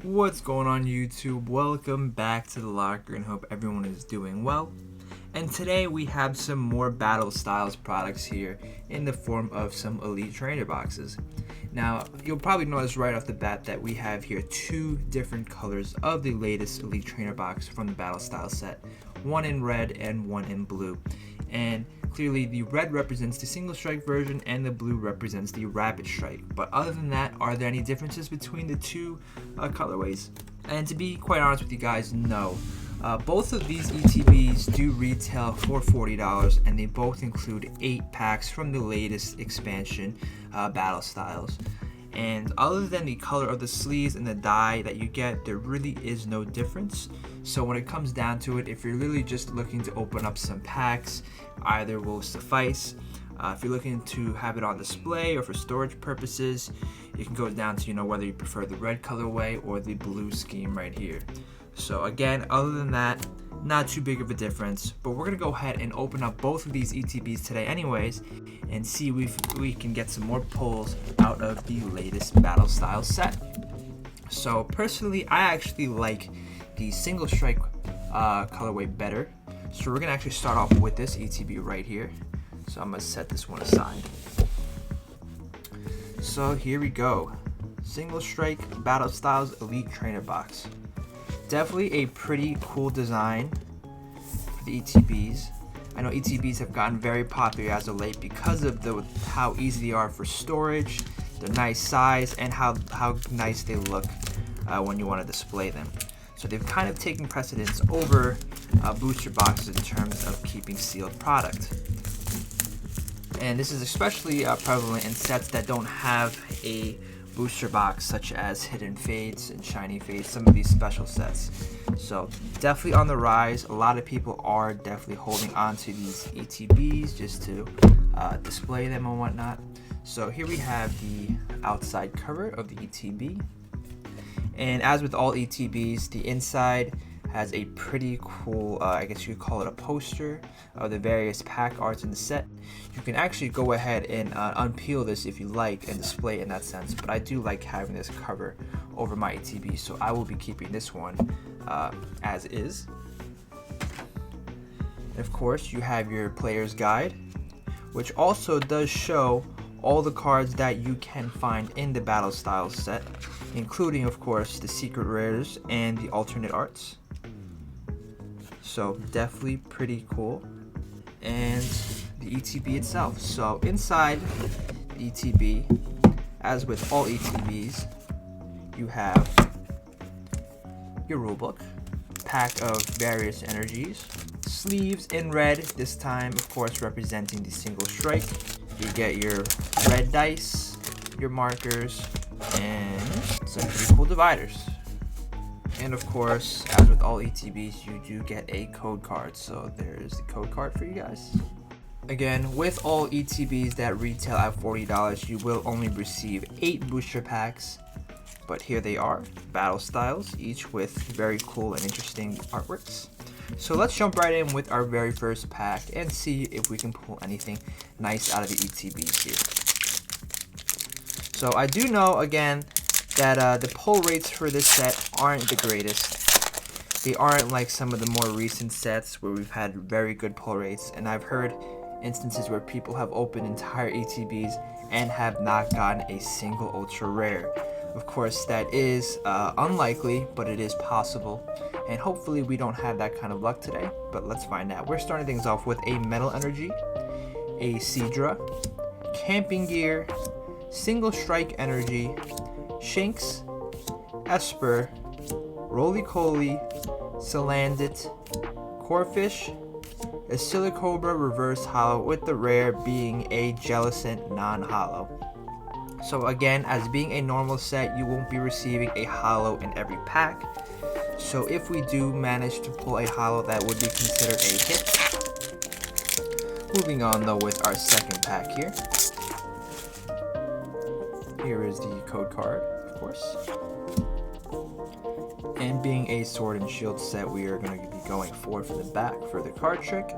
What's going on YouTube? Welcome back to the locker and hope everyone is doing well. And today we have some more Battle Styles products here in the form of some Elite Trainer boxes. Now, you'll probably notice right off the bat that we have here two different colors of the latest Elite Trainer box from the Battle Styles set. One in red and one in blue. And clearly the red represents the single strike version and the blue represents the rapid strike. But other than that, are there any differences between the two colorways? And to be quite honest with you guys, no. Both of these ETBs do retail for $40 and they both include 8 packs from the latest expansion, Battle Styles. And other than the color of the sleeves and the dye that you get, there really is no difference. So when it comes down to it, if you're literally just looking to open up some packs, either will suffice. If you're looking to have it on display or for storage purposes, you can go down to whether you prefer the red colorway or the blue scheme right here. So again, other than that, not too big of a difference, but we're gonna go ahead and open up both of these ETBs today anyways and see if we can get some more pulls out of the latest Battle Styles set. So personally, I actually like the single strike colorway better. So we're gonna actually start off with this ETB right here. So I'm gonna set this one aside. So here we go. Single strike Battle Styles Elite Trainer box. Definitely a pretty cool design for the ETBs. I know ETBs have gotten very popular as of late because of how easy they are for storage, their nice size, and how nice they look when you want to display them. So they've kind of taken precedence over booster boxes in terms of keeping sealed product. And this is especially prevalent in sets that don't have a booster box, such as hidden fades and shiny fades, some of these special sets. So definitely on the rise. A lot of people are definitely holding on to these ETBs just to display them and whatnot. So here we have the outside cover of the ETB, and as with all ETBs, the inside has a pretty cool, I guess you could call it a poster of the various pack arts in the set. You can actually go ahead and unpeel this if you like and display it in that sense, but I do like having this cover over my ETB, so I will be keeping this one as is. And of course, you have your player's guide, which also does show all the cards that you can find in the Battle Styles set, including of course the secret rares and the alternate arts. So definitely pretty cool. And the ETB itself. So inside the ETB, as with all ETBs, you have your rulebook, pack of various energies, sleeves in red, this time of course representing the single strike. You get your red dice, your markers, and some pretty cool dividers. And of course, as with all ETBs, you do get a code card. So there's the code card for you guys. Again, with all ETBs that retail at $40, you will only receive 8 booster packs. But here they are, Battle Styles, each with very cool and interesting artworks. So let's jump right in with our very first pack and see if we can pull anything nice out of the ETBs here. So I do know, again, that the pull rates for this set aren't the greatest. They aren't like some of the more recent sets where we've had very good pull rates, and I've heard instances where people have opened entire ETBs and have not gotten a single ultra rare. Of course, that is unlikely, but it is possible, and hopefully we don't have that kind of luck today, but let's find out. We're starting things off with a Metal Energy, a Seadra, Camping Gear, Single Strike Energy, Shinx, Esper, Roly-Coly, Salandit, Corphish, a Silicobra Reverse Hollow, with the rare being a Jellicent non-hollow. So again, as being a normal set, you won't be receiving a hollow in every pack. So if we do manage to pull a hollow, that would be considered a hit. Moving on though with our second pack here. Here is the code card, of course. And being a Sword and Shield set, we are going to be going forward from the back for the card trick.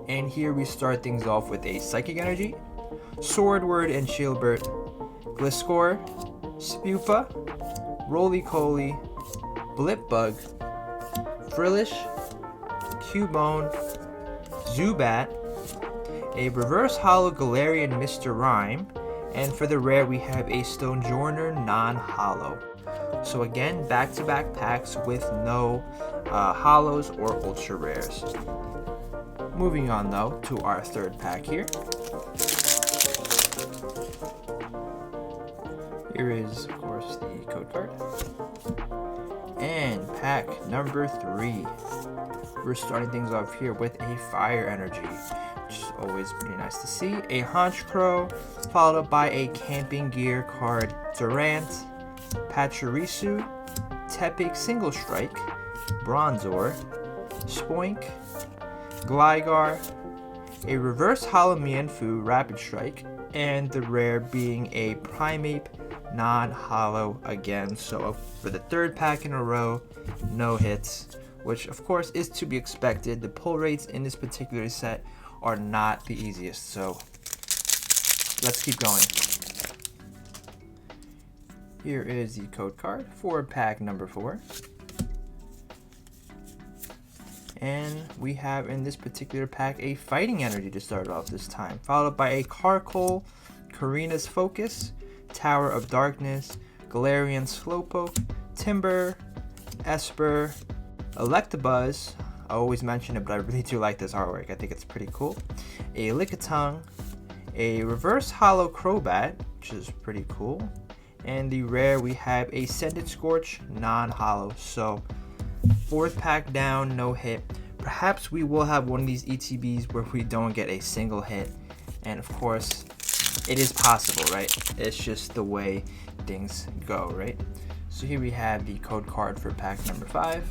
And here we start things off with a Psychic Energy, Swordward and Shieldbert, Gliscor, Spupa, Roly-Coly, Blipbug, Frillish, Cubone, Zubat, a reverse holo Galarian Mr. Rhyme, and for the rare we have a Stonjourner non-holo. So again, back-to-back packs with no holos or ultra rares. Moving on though to our third pack here. Here is, of course, the code card. And pack number 3. We're starting things off here with a Fire Energy, which is always pretty nice to see. A Honchkrow, followed up by a Camping Gear card, Durant, Pachirisu, Tepig Single Strike, Bronzor, Spoink, Gligar, a reverse holo Mienfoo Rapid Strike, and the rare being a Primeape non-holo again. So for the third pack in a row, no hits, which of course is to be expected. The pull rates in this particular set are not the easiest, so let's keep going. Here is the code card for pack number 4. And we have in this particular pack a Fighting Energy to start off this time, followed up by a Carkol, Karina's Focus, Tower of Darkness, Galarian Slowpoke, Timber, Esper, Electabuzz. I always mention it, but I really do like this artwork. I think it's pretty cool. A Lickitung, a reverse holo Crobat, which is pretty cool. And the rare we have a Scented Scorch non-holo. So fourth pack down, no hit. Perhaps we will have one of these ETBs where we don't get a single hit. And of course, it is possible, right? It's just the way things go, right? So here we have the code card for pack number 5.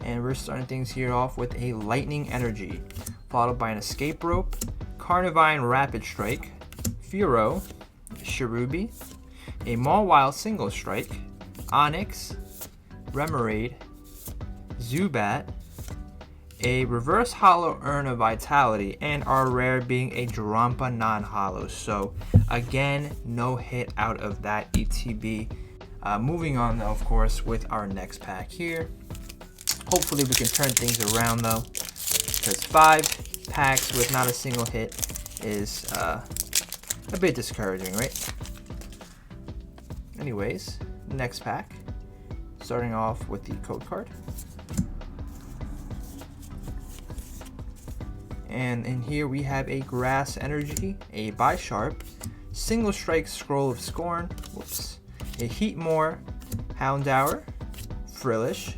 And we're starting things here off with a Lightning Energy, followed by an Escape Rope, Carnivine Rapid Strike, Furo, Cherubi, a Mawile Single Strike, Onix, Remoraid, Zubat, a reverse holo Urna Vitality, and our rare being a Drampa non-holo. So again, no hit out of that ETB. Moving on though, of course, with our next pack here. Hopefully we can turn things around though, because 5 packs with not a single hit is a bit discouraging, right? Anyways, next pack, starting off with the code card. And in here we have a Grass Energy, a Bisharp, Single Strike Scroll of Scorn, a Heatmore, Houndour, Frillish,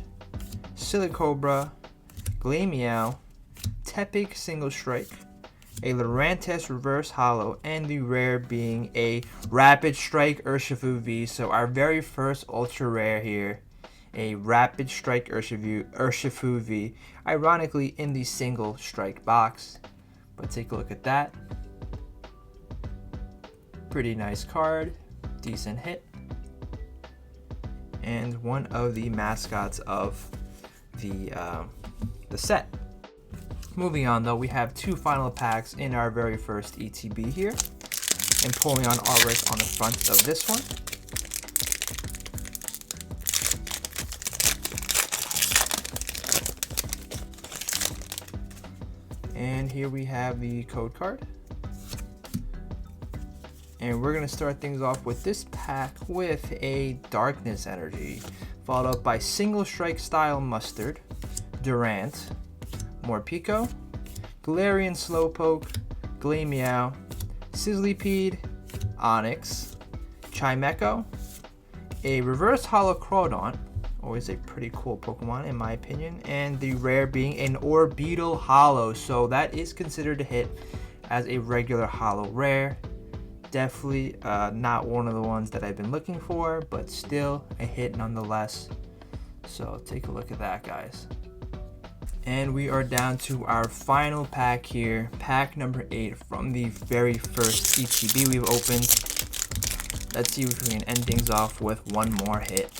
Silicobra, Glameow, Tepig Single Strike, a Lurantis Reverse Holo, and the rare being a Rapid Strike Urshifu V. So our very first ultra rare here, a Rapid Strike Urshifu V, ironically in the Single Strike box. But take a look at that. Pretty nice card, decent hit, and one of the mascots of the set. Moving on though, we have 2 final packs in our very first ETB here. Empoleon artwork on the front of this one. And here we have the code card. And we're going to start things off with this pack with a Darkness Energy, followed up by Single Strike Style Mustard, Durant, Morpeko, Galarian Slowpoke, Glameow, Sizzlipede, Onix, Chimecho, a Reverse Holo Crawdaunt, always a pretty cool Pokemon in my opinion, and the rare being an Orbeetle Holo. So that is considered a hit as a regular Holo rare. Definitely not one of the ones that I've been looking for, but still a hit nonetheless. So take a look at that, guys. And we are down to our final pack here, pack number 8 from the very first ETB we've opened. Let's see if we can end things off with one more hit.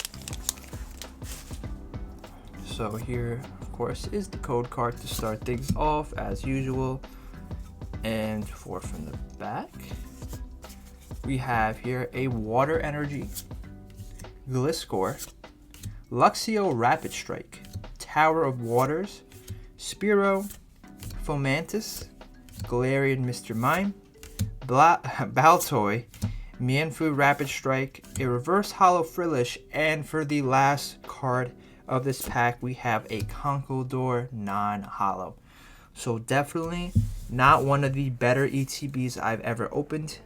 So here, of course, is the code card to start things off as usual. And 4 from the back. We have here a Water Energy, Gliscor, Luxio Rapid Strike, Tower of Waters, Spearow, Fomantis, Galarian Mr. Mime, Baltoy, Mienfoo Rapid Strike, a Reverse Hollow Frillish, and for the last card of this pack, we have a Conkeldurr non-hollow. So definitely not one of the better ETBs I've ever opened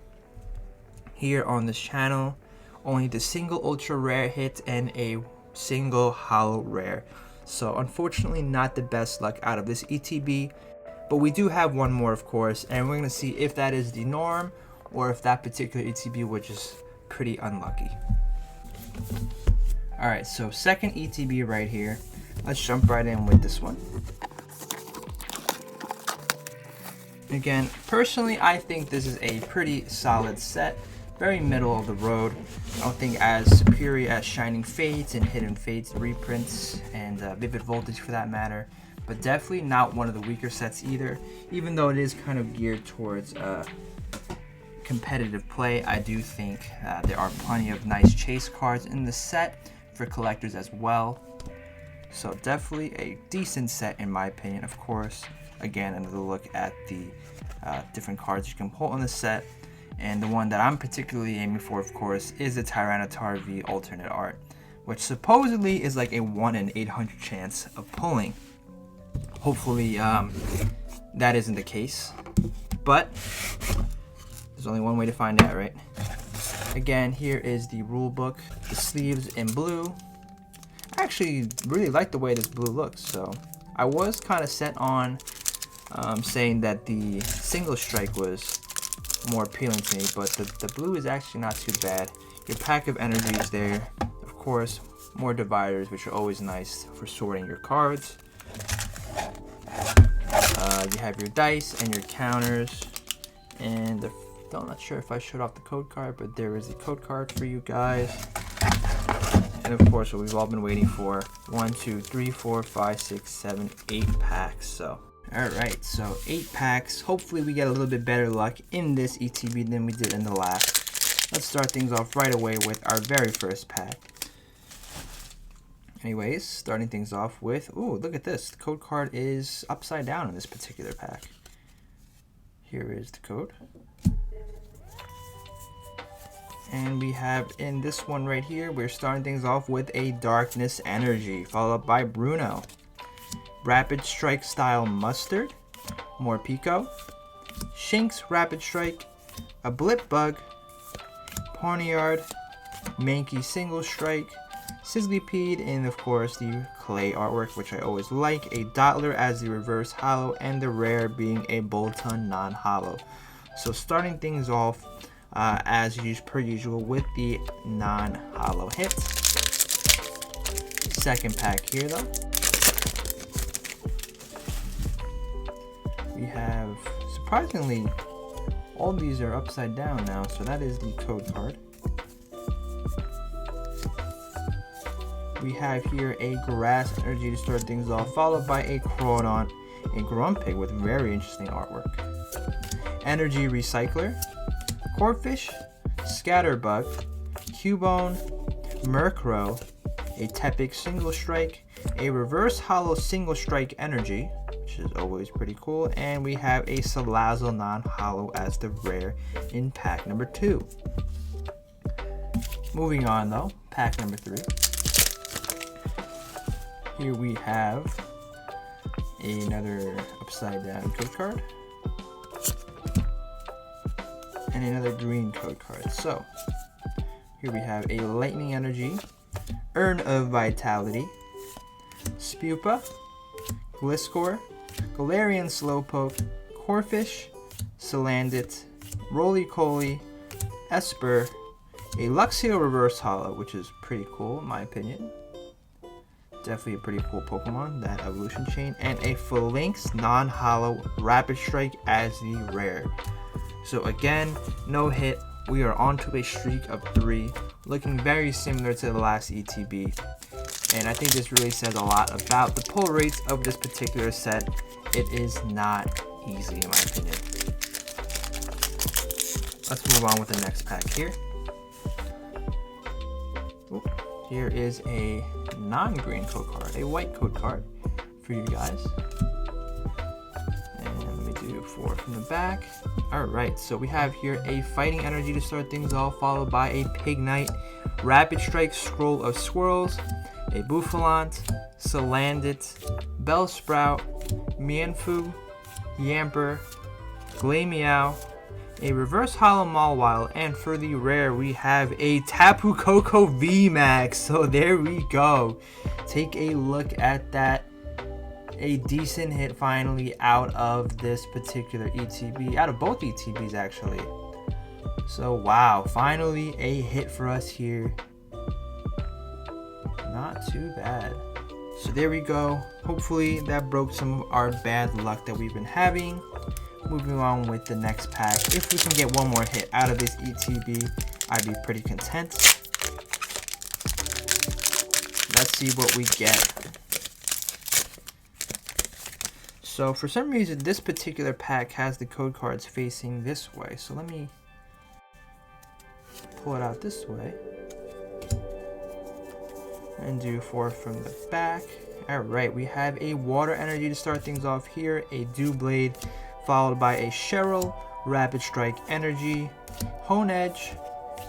here on this channel. Only the single ultra rare hit and a single hollow rare. So unfortunately not the best luck out of this ETB, but we do have one more, of course, and we're going to see if that is the norm or if that particular ETB was just pretty unlucky. Alright, so second ETB right here. Let's jump right in with this one. Again, personally, I think this is a pretty solid set. Very middle of the road. I don't think as superior as Shining Fates and Hidden Fates reprints and Vivid Voltage for that matter. But definitely not one of the weaker sets either. Even though it is kind of geared towards competitive play, I do think there are plenty of nice chase cards in the set for collectors as well. So definitely a decent set in my opinion. Of course, again, another look at the different cards you can pull in the set. And the one that I'm particularly aiming for, of course, is the Tyranitar V alternate art, which supposedly is like a 1 in 800 chance of pulling. Hopefully that isn't the case, but there's only one way to find out, right? Again, here is the rule book, the sleeves in blue. I actually really like the way this blue looks, so I was kind of set on saying that the single strike was more appealing to me, but the blue is actually not too bad. Your pack of energy is there, of course, more dividers, which are always nice for sorting your cards. You have your dice and your counters, and I'm not sure if I showed off the code card, but there is a code card for you guys. And of course, what we've all been waiting for: 1, 2, 3, 4, 5, 6, 7, 8 packs. So alright, so 8 packs. Hopefully we get a little bit better luck in this ETB than we did in the last. Let's start things off right away with our very first pack. Anyways, starting things off with, ooh, look at this. The code card is upside down in this particular pack. Here is the code. And we have in this one right here, we're starting things off with a Darkness Energy, followed by Bruno. Rapid Strike Style Mustard, Morpeko, Shinx Rapid Strike, a Blip Bug, Pawniard, Mankey Single Strike, Sizzlipede, and of course the clay artwork, which I always like, a Dottler as the reverse hollow, and the rare being a Bolton non-hollow. So starting things off as per usual with the non-hollow hits. Second pack here though. We have, surprisingly, all these are upside down now, so that is the code card. We have here a Grass Energy to start things off, followed by a Crawdon, a Grumpig with very interesting artwork. Energy Recycler, Corphish, Scatterbug, Cubone, Murkrow, a Tepig Single Strike, a Reverse Hollow Single Strike Energy, which is always pretty cool, and we have a Salazzle non-hollow as the rare in pack number 2. Moving on though, pack number 3. Here we have another upside down code card and another green code card. So here we have a Lightning Energy, Urn of Vitality, Spupa, Gliscor, Galarian Slowpoke, Corphish, Salandit, Roly-Coly, Esper, a Luxio Reverse Hollow, which is pretty cool in my opinion. Definitely a pretty cool Pokemon, that evolution chain, and a Phalanx non-hollow Rapid Strike as the rare. So again, no hit. We are onto a streak of 3, looking very similar to the last ETB. And I think this really says a lot about the pull rates of this particular set. It is not easy in my opinion. let's move on with the next pack here. Ooh, here is a non-green code card, a white code card for you guys. And let me do 4 from the back. Alright, so we have here a Fighting Energy to start things off, followed by a Pignite, Rapid Strike Scroll of Swirls, a Bouffalant, Salandit, Bellsprout, Mienfoo, Yamper, Glameow, a Reverse Hollow Mawile, and for the rare we have a Tapu Koko VMAX. So there we go. Take a look at that. A decent hit finally out of this particular ETB, out of both ETBs actually. So wow, finally a hit for us here. Not too bad. So there we go. Hopefully that broke some of our bad luck that we've been having. Moving on with the next pack. If we can get one more hit out of this ETB, I'd be pretty content. Let's see what we get. So for some reason, this particular pack has the code cards facing this way. So let me pull it out this way and do 4 from the back. Alright, we have a Water Energy to start things off here, a Doublade, followed by a Cheryl, Rapid Strike Energy, Honedge,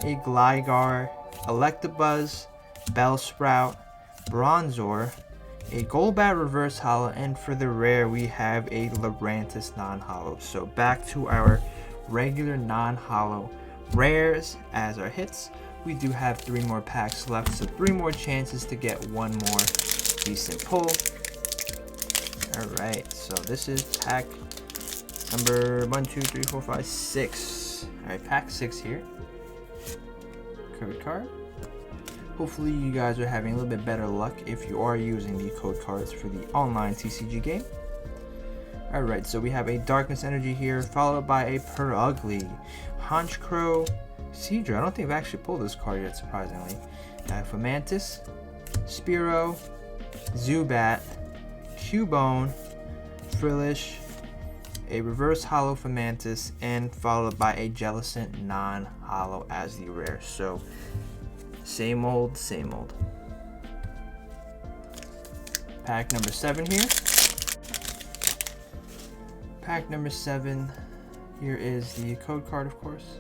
a Gligar, Electabuzz, Bellsprout, Bronzor, a Golbat Reverse Hollow, and for the rare we have a Lurantis non-hollow. So back to our regular non-hollow rares as our hits. We do have 3 more packs left, so 3 more chances to get one more decent pull. Alright, so this is pack number 1, 2, 3, 4, 5, 6. Alright, pack 6 here. Code card. Hopefully you guys are having a little bit better luck if you are using the code cards for the online TCG game. Alright, so we have a Darkness Energy here, followed by a Purugly, Honchkrow, Seadra. I don't think I've actually pulled this card yet, surprisingly. Fomantis, Spearow, Zubat, Cubone, Frillish, a Reverse Hollow Fomantis, and followed by a Jellicent non-hollow as the rare. So same old, same old. Pack number 7 here. Pack number 7. Here is the code card, of course.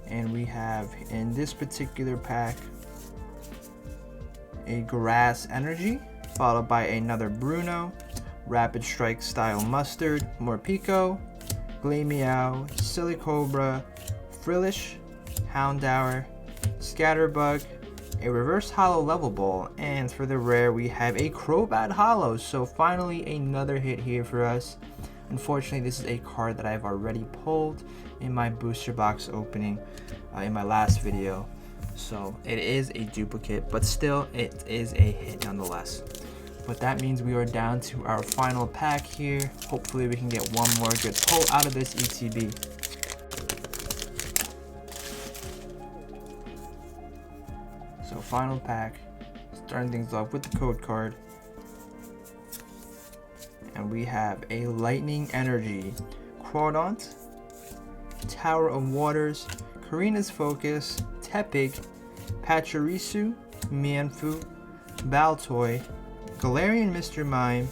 And we have in this particular pack a Grass Energy, followed by another Bruno, Rapid Strike Style Mustard, Morpeko, Glameow, Silicobra, Frillish, Houndour, Scatterbug, a Reverse Hollow Level Ball, and for the rare we have a Crobat Hollow. So finally another hit here for us. Unfortunately, this is a card that I've already pulled in my booster box opening in my last video. So it is a duplicate, but still it is a hit nonetheless. But that means we are down to our final pack here. Hopefully we can get one more good pull out of this ETB. So final pack, starting things off with the code card. And we have a Lightning Energy, Quadrant, Tower of Waters, Karina's Focus, Tepig, Pachirisu, Mienfoo, Baltoy, Galarian Mr. Mime,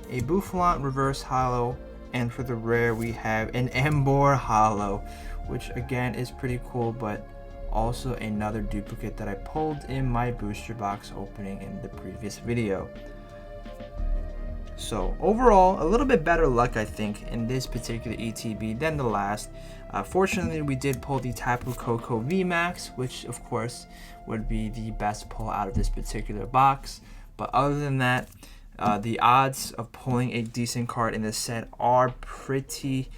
a Bouffalant Reverse Hollow, and for the rare we have an Emboar Hollow, which again is pretty cool, but also another duplicate that I pulled in my booster box opening in the previous video. So overall, a little bit better luck I think in this particular ETB than the last. Fortunately, we did pull the Tapu Koko VMAX, which of course would be the best pull out of this particular box. But other than that, the odds of pulling a decent card in this set are pretty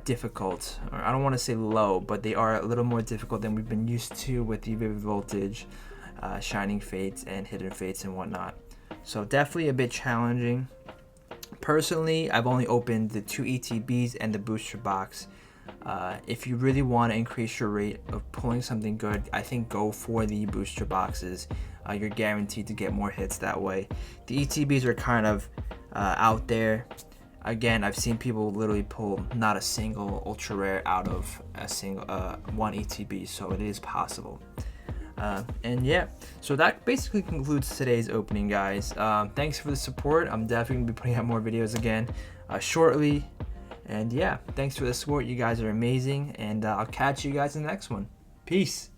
difficult. Or I don't want to say low, but they are a little more difficult than we've been used to with the Vivid Voltage, Shining Fates, and Hidden Fates and whatnot. So definitely a bit challenging. Personally, I've only opened the 2 ETBs and the booster box. If you really want to increase your rate of pulling something good, I think go for the booster boxes. You're guaranteed to get more hits that way. The ETBs are kind of out there Again, I've seen people literally pull not a single ultra rare out of a single one ETB, so it is possible. And yeah, so that basically concludes today's opening, guys. Thanks for the support. I'm definitely gonna be putting out more videos again shortly. And yeah, thanks for the support. You guys are amazing, and I'll catch you guys in the next one. Peace.